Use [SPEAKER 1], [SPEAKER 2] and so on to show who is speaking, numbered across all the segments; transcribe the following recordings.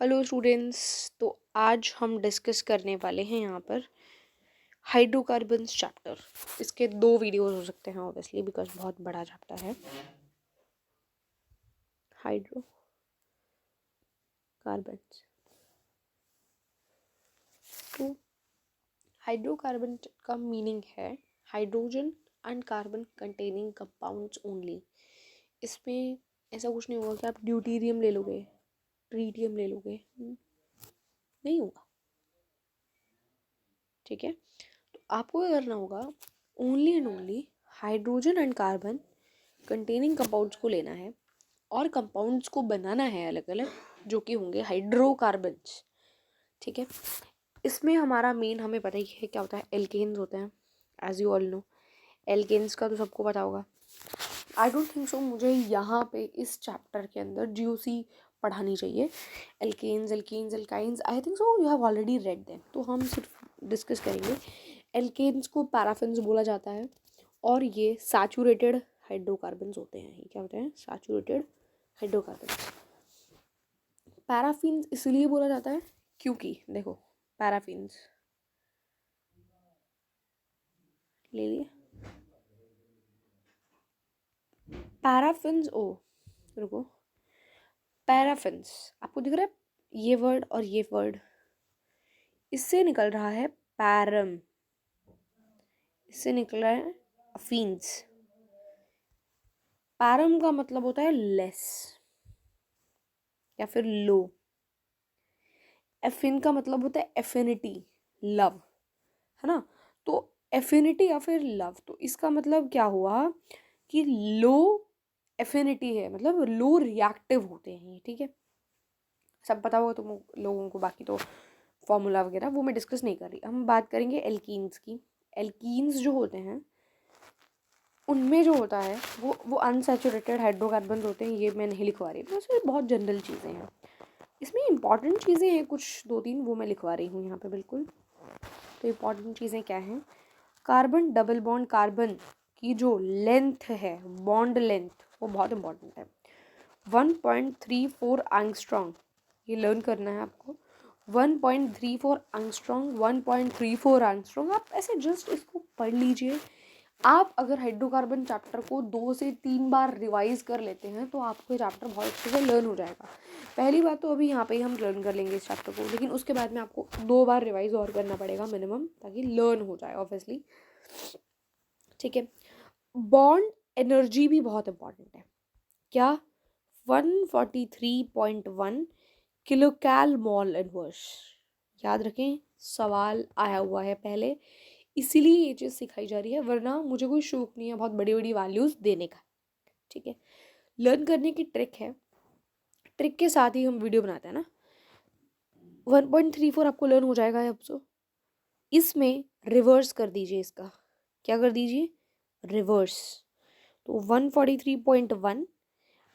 [SPEAKER 1] Hello students. तो आज हम डिस्कस करने वाले हैं यहाँ पर हाइड्रोकार्बन्स चैप्टर। इसके 2 वीडियोस हो सकते हैं ऑब्वियसली, बिकॉज बहुत बड़ा चैप्टर है हाइड्रोकार्बन्स। तो हाइड्रोकार्बन का मीनिंग है hydrogen and carbon containing compounds only. इसमें ऐसा कुछ नहीं होगा कि आप ड्यूटीरियम ले लोगे, ट्रीटियम ले लोगे, नहीं होगा। ठीक है, तो आपको क्या करना होगा, only and only hydrogen and carbon containing compounds को लेना है और कंपाउंड्स को बनाना है अलग अलग, जो कि होंगे हाइड्रोकार्बन्स। ठीक है, इसमें हमारा मेन, हमें पता ही है क्या होता है, एल्केन्स होते हैं as you all know. Alkanes का तो सबको पता होगा। आई डोंट थिंक सो मुझे यहाँ पे इस चैप्टर के अंदर जीओसी पढ़ानी चाहिए। Alkanes, alkenes, alkynes, I think so you have already read them. तो हम सिर्फ डिस्कस करेंगे। एल्केन्स को पैराफिन्स बोला जाता है और ये सैचुरेटेड हाइड्रोकार्बन्स होते हैं। ये क्या होते हैं? Saturated hydrocarbons. पैराफिन्स इसलिए बोला जाता है क्योंकि देखो, पैराफिन्स ले लिए, पैराफिन्स, ओ रुको, पैराफिन्स आपको दिख रहा है ये वर्ड और ये वर्ड, इससे निकल रहा है पैरम, इससे निकल रहा है अफीन्स। पैरम का मतलब होता है लेस या फिर लो। एफिन का मतलब होता है एफिनिटी, लव, है ना। तो एफिनिटी या फिर लव, तो इसका मतलब क्या हुआ कि लो एफिनिटी है, मतलब लो रिएक्टिव होते हैं ये। ठीक है, सब पता होगा तुम लोगों को, बाकी तो फॉर्मूला वगैरह वो मैं डिस्कस नहीं कर रही। हम बात करेंगे एल्कीन्स की। एल्कीन्स जो होते हैं उनमें जो होता है वो अनसैचुरेटेड हाइड्रोकार्बन होते हैं। ये मैं नहीं लिखवा रही, बस ये बहुत जनरल चीज़ें हैं। इसमें इंपॉर्टेंट चीज़ें हैं कुछ 2-3, वो मैं लिखवा रही हूँ यहाँ पे बिल्कुल। तो इंपॉर्टेंट चीज़ें क्या हैं? कार्बन डबल बॉन्ड कार्बन की जो लेंथ है, बॉन्ड लेंथ, वो बहुत इंपॉर्टेंट है। 1.34 एंगस्ट्रॉन्ग, ये लर्न करना है आपको। 1.34 एंगस्ट्रॉन्ग, 1.34 एंगस्ट्रॉन्ग। आप ऐसे जस्ट इसको पढ़ लीजिए। आप अगर हाइड्रोकार्बन चैप्टर को 2 से 3 बार रिवाइज कर लेते हैं तो आपको चैप्टर बहुत अच्छे से लर्न हो जाएगा। पहली बात तो अभी यहाँ पे ही हम लर्न कर लेंगे इस चैप्टर को, लेकिन उसके बाद में आपको 2 बार रिवाइज और करना पड़ेगा मिनिमम, ताकि लर्न हो जाए ऑब्वियसली। ठीक है, बॉन्ड एनर्जी भी बहुत इंपॉर्टेंट है। क्या? 143.1 किलोकैल मोल इनवर्स। याद रखें, सवाल आया हुआ है पहले, इसीलिए ये चीज़ सिखाई जा रही है, वरना मुझे कोई शौक नहीं है बहुत बड़ी बड़ी वैल्यूज़ देने का। ठीक है, लर्न करने की ट्रिक है, ट्रिक के साथ ही हम वीडियो बनाते हैं ना। 1.34 आपको लर्न हो जाएगा अब। सो इसमें रिवर्स कर दीजिए इसका। क्या कर दीजिए? रिवर्स। तो 143.1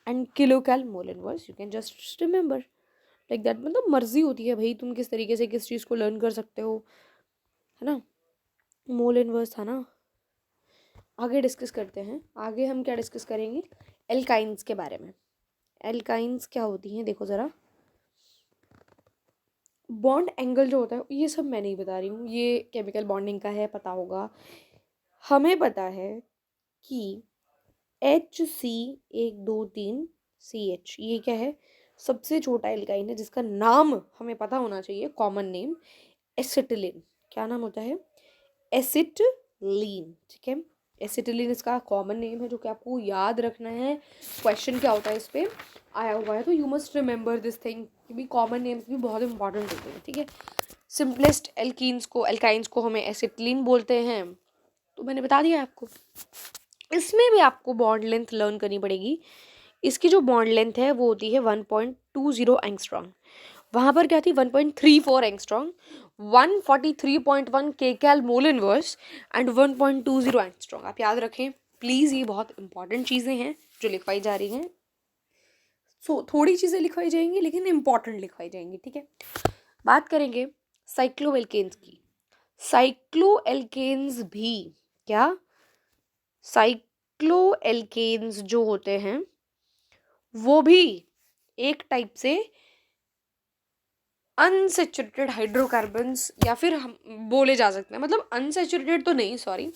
[SPEAKER 1] and kilocal mole inverse, you can just remember like that. मतलब मर्जी होती है भाई, तुम किस तरीके से किस चीज़ को लर्न कर सकते हो, है ना। मोल इनवर्स था ना। आगे डिस्कस करते हैं। आगे हम क्या डिस्कस करेंगे? एल्काइंस के बारे में। एल्काइंस क्या होती हैं देखो ज़रा। बॉन्ड एंगल जो होता है, ये सब मैं नहीं बता रही हूँ, ये केमिकल बॉन्डिंग का है, पता होगा। हमें पता है कि HC1 2 3 CH, ये क्या है? सबसे छोटा एल्काइन है, जिसका नाम हमें पता होना चाहिए, कॉमन नेम एसिटिलीन। क्या नाम होता है? एसिटिलीन। ठीक है, एसिटिलीन इसका कॉमन नेम है, जो कि आपको याद रखना है। क्वेश्चन क्या होता है इस पर आया हुआ है, तो you must remember this thing कि भी कॉमन नेम्स भी बहुत इंपॉर्टेंट होते हैं। ठीक है, सिंपलेस्ट एल्कीन्स को, एल्काइंस को हमें एसिटिलीन बोलते हैं। तो मैंने बता दिया आपको। इसमें भी आपको बॉन्ड लेंथ लर्न करनी पड़ेगी। इसकी जो बॉन्ड लेंथ है वो होती है 1.20 एंगस्ट्रॉन्ग। वहाँ पर क्या थी? 1.34 angstrom, 143.1 kcal mole inverse and 1.20 angstrom. आप याद रखें प्लीज़, ये बहुत इंपॉर्टेंट चीज़ें हैं जो लिखवाई जा रही हैं। थोड़ी चीज़ें लिखवाई जाएंगी लेकिन इंपॉर्टेंट लिखवाई जाएंगी। ठीक है, बात करेंगे साइक्लोएल्केन्स की। साइक्लोएल्केन्स भी क्या? साइक्लोएल्केन्स जो होते हैं वो भी एक टाइप से अनसेचुरेटेड हाइड्रोकार्बन्स, या फिर हम बोले जा सकते हैं, मतलब अनसेचुरेटेड तो नहीं, सॉरी,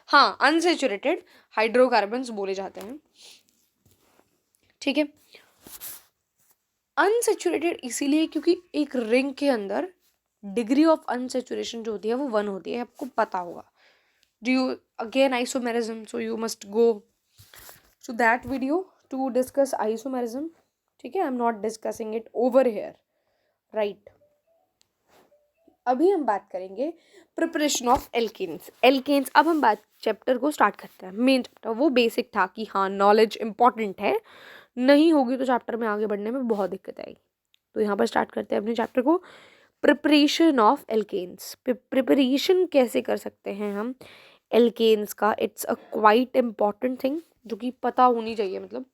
[SPEAKER 1] हाँ अनसेचुरेटेड हाइड्रोकार्बन्स बोले जाते हैं, ठीक है। अनसेचुरेटेड इसीलिए क्योंकि एक रिंग के अंदर डिग्री ऑफ अनसेचुरेशन जो होती है वो 1 होती है, आपको पता होगा। Do you again isomerism, so you must go to that video to discuss isomerism, ठीक है। I am not discussing it over here, right. अभी हम बात करेंगे प्रिपरेशन ऑफ एल्केन्स। एल्केन्स, अब हम बात चैप्टर को स्टार्ट करते हैं। मेन चैप्टर वो बेसिक था कि हाँ नॉलेज इंपॉर्टेंट है, नहीं होगी तो चैप्टर में आगे बढ़ने में बहुत दिक्कत आएगी। तो यहाँ पर स्टार्ट करते हैं अपने चैप्टर को, प्रिपरेशन ऑफ एल्केन्स। प्रिपरेशन कैसे कर सकते हैं हम एल्केन्स का, it's a quite important thing जो कि पता होनी चाहिए, मतलब।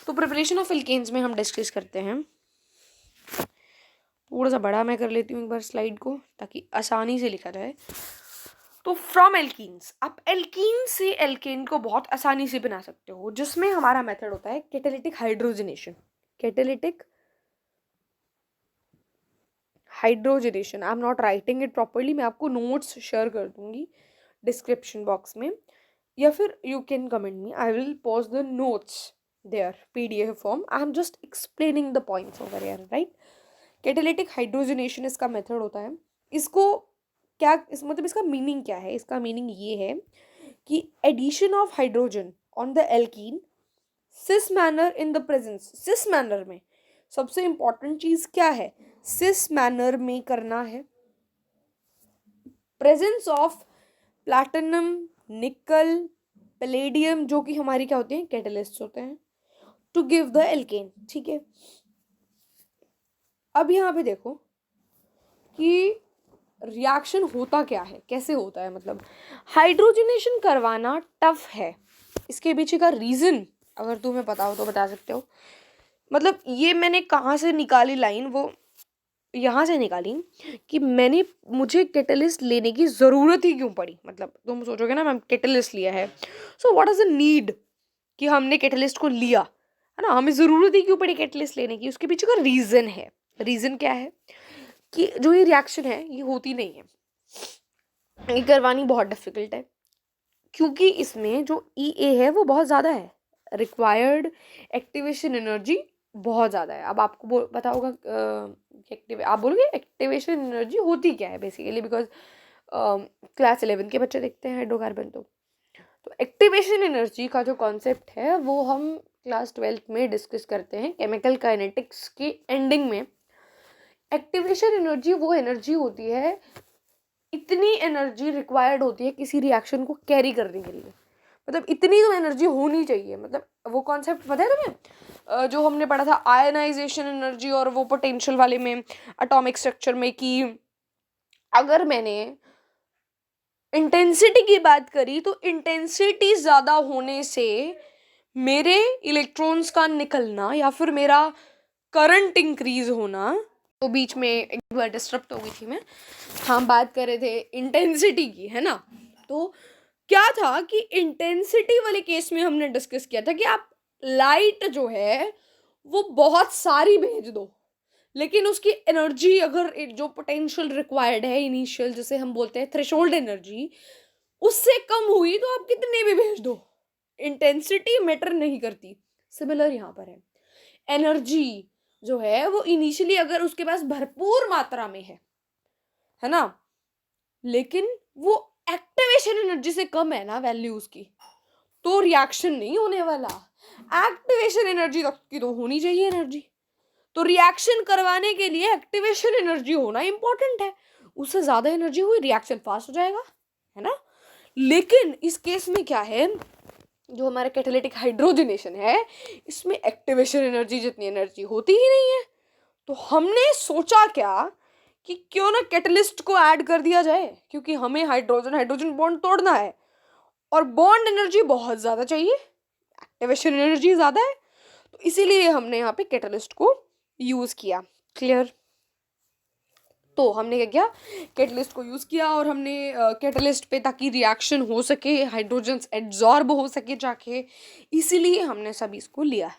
[SPEAKER 1] तो प्रिपरेशन ऑफ एल्केन्स में हम डिस्कस करते हैं, थोड़ा सा बड़ा मैं कर लेती हूँ एक बार स्लाइड को ताकि आसानी से लिखा जाए। तो फ्रॉम एल्कीन्स, आप एल्कीन से एल्केन को बहुत आसानी से बना सकते हो, जिसमें हमारा मेथड होता है catalytic hydrogenation. Catalytic hydrogenation, I am not writing it properly, मैं आपको नोट्स शेयर कर दूंगी डिस्क्रिप्शन बॉक्स में, या फिर you can comment me, I will post the notes there PDF form, I am just explaining the points over here, right. Catalytic hydrogenation इसका method होता है। इसको क्या मतलब इसका मीनिंग क्या है? इसका मीनिंग ये है कि addition of hydrogen on the alkene cis manner in the presence. Cis manner में सबसे इंपॉर्टेंट चीज क्या है? सिस मैनर में करना है, प्रेजेंस ऑफ प्लैटिनम, निकल, पैलेडियम, जो कि हमारी क्या होते हैं, कैटलिस्ट होते हैं, टू गिव द एल्केन, ठीक है। अब यहाँ पे देखो कि रिएक्शन होता क्या है, कैसे होता है, मतलब हाइड्रोजनेशन करवाना टफ है। इसके पीछे का रीज़न अगर तुम्हें पता हो तो बता सकते हो। मतलब ये मैंने कहाँ से निकाली लाइन, वो यहाँ से निकाली कि मुझे कैटलिस्ट लेने की ज़रूरत ही क्यों पड़ी। मतलब तुम सोचोगे ना मैम कैटलिस्ट लिया है, so what is the need कि हमने कैटलिस्ट को लिया, है ना, हमें ज़रूरत ही क्यों पड़ी कैटलिस्ट लेने की। उसके पीछे का रीज़न है। रीज़न क्या है कि जो ये रिएक्शन है ये होती नहीं है, ये करवानी बहुत डिफिकल्ट है, क्योंकि इसमें जो EA है वो बहुत ज़्यादा है, रिक्वायर्ड एक्टिवेशन एनर्जी बहुत ज़्यादा है। अब आपको पता होगा आप बोलोगे एक्टिवेशन एनर्जी होती क्या है बेसिकली, बिकॉज क्लास 11 के बच्चे देखते हैं हाइड्रोकार्बन। तो एक्टिवेशन एनर्जी का जो कॉन्सेप्ट है वो हम क्लास 12th में डिस्कस करते हैं केमिकल काइनेटिक्स की एंडिंग में। एक्टिवेशन एनर्जी वो एनर्जी होती है, इतनी एनर्जी रिक्वायर्ड होती है किसी रिएक्शन को कैरी करने के लिए, मतलब इतनी तो एनर्जी होनी चाहिए। मतलब वो कॉन्सेप्ट पता है तुम्हें जो हमने पढ़ा था आयनाइजेशन एनर्जी और वो पोटेंशियल वाले में एटॉमिक स्ट्रक्चर में, कि अगर मैंने इंटेंसिटी की बात करी तो इंटेंसिटी ज़्यादा होने से मेरे इलेक्ट्रॉन्स का निकलना या फिर मेरा करंट इंक्रीज होना, तो बीच में एक बार डिस्टर्ब हो गई थी मैं, हम बात कर रहे थे इंटेंसिटी की, है ना। तो क्या था कि इंटेंसिटी वाले केस में हमने डिस्कस किया था कि आप लाइट जो है वो बहुत सारी भेज दो, लेकिन उसकी एनर्जी अगर जो पोटेंशियल रिक्वायर्ड है इनिशियल, जिसे हम बोलते हैं थ्रेशोल्ड एनर्जी, उससे कम हुई तो आप कितने भी भेज दो, इंटेंसिटी मैटर नहीं करती। सिमिलर यहाँ पर है, एनर्जी जो है वो इनिशियली अगर उसके पास भरपूर मात्रा में है ना, लेकिन वो एक्टिवेशन एनर्जी से कम है ना वैल्यू उसकी, तो रिएक्शन नहीं होने वाला। एक्टिवेशन एनर्जी तक की तो होनी चाहिए एनर्जी, तो रिएक्शन करवाने के लिए एक्टिवेशन एनर्जी होना इंपॉर्टेंट है। उससे ज्यादा एनर्जी हुई रिएक्शन फास्ट हो जाएगा, है ना। लेकिन इस केस में क्या है, जो हमारा कैटालिटिक हाइड्रोजनेशन है इसमें एक्टिवेशन एनर्जी जितनी एनर्जी होती ही नहीं है। तो हमने सोचा क्या कि क्यों ना कैटलिस्ट को ऐड कर दिया जाए, क्योंकि हमें हाइड्रोजन हाइड्रोजन बॉन्ड तोड़ना है और बॉन्ड एनर्जी बहुत ज़्यादा चाहिए, एक्टिवेशन एनर्जी ज़्यादा है, तो इसीलिए हमने यहाँ पे कैटलिस्ट को यूज़ किया। क्लियर? तो हमने क्या किया, कैटलिस्ट को यूज़ किया और हमने कैटलिस्ट पे ताकि रिएक्शन हो सके, हाइड्रोजन एड्जॉर्ब हो सके जाके, इसीलिए हमने सब इसको लिया।